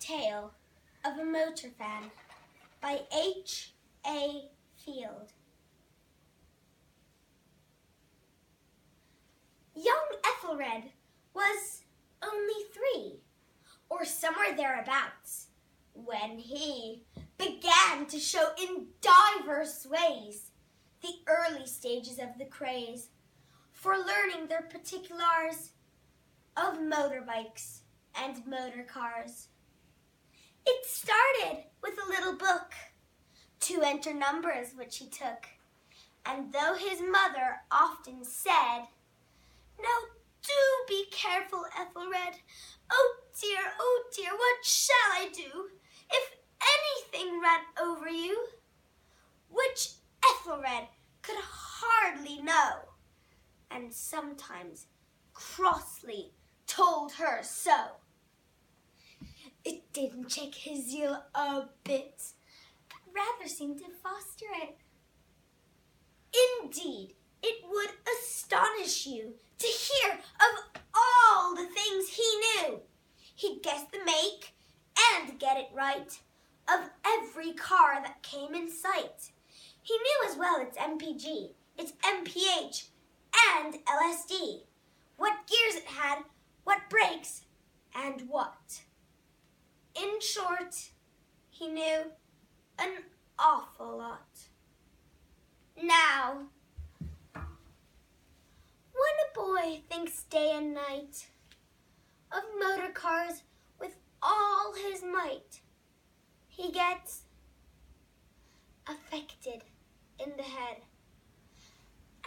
Tale of a Motor Fan by H.A. Field. Young Ethelred was only 3, or somewhere thereabouts, when he began to show in diverse ways the early stages of the craze for learning their particulars of motorbikes and motor cars. It started with a little book to enter numbers which he took, and though his mother often said, "Now do be careful, Ethelred. Oh dear, what shall I do if anything ran over you?" Which Ethelred could hardly know, and sometimes crossly told her so. It didn't check his zeal a bit, but rather seemed to foster it. Indeed, it would astonish you to hear of all the things he knew. He'd guess the make and get it right of every car that came in sight. He knew as well its MPG, its MPH, and LSD, what gears it had, what brakes, and what. In short, he knew an awful lot. Now, when a boy thinks day and night of motor cars with all his might, he gets affected in the head.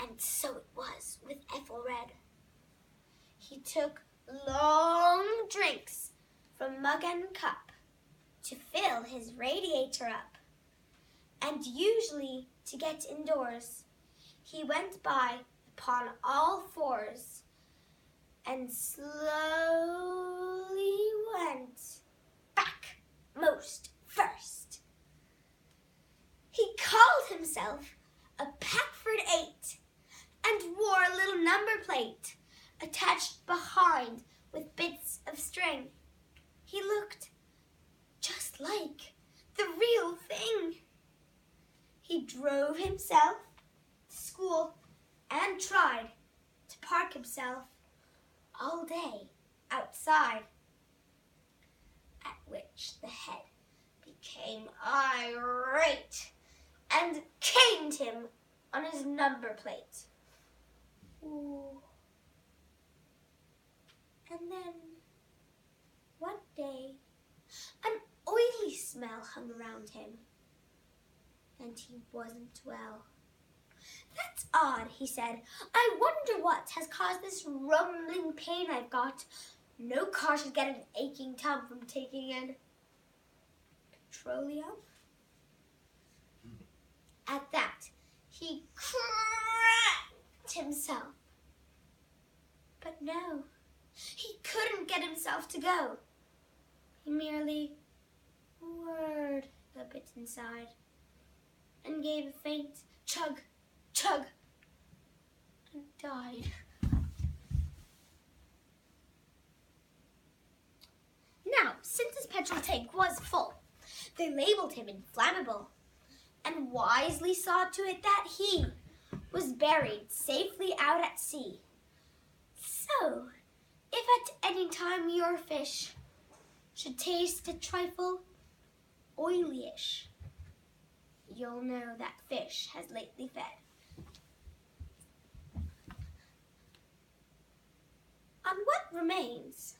And so it was with Ethelred. He took long drinks from mug and cup to fill his radiator up. And usually, to get indoors, he went by upon all fours and slowly went back most first. He called himself a Packford 8 and wore a little number plate attached behind with bits of string. He looked just like the real thing. He drove himself to school and tried to park himself all day outside, at which the head became irate and caned him on his number plate. Ooh. And then, one day, an oily smell hung around him, and he wasn't well. "That's odd," he said. "I wonder what has caused this rumbling pain I've got. No car should get an aching tongue from taking in petroleum." At that, he cracked himself. But no, he couldn't get himself to go. He merely whirred a bit inside and gave a faint chug, chug, and died. Now, since his petrol tank was full, they labeled him inflammable and wisely saw to it that he was buried safely out at sea. So, if at any time your fish should taste a trifle oilyish, you'll know that fish has lately fed. On what remains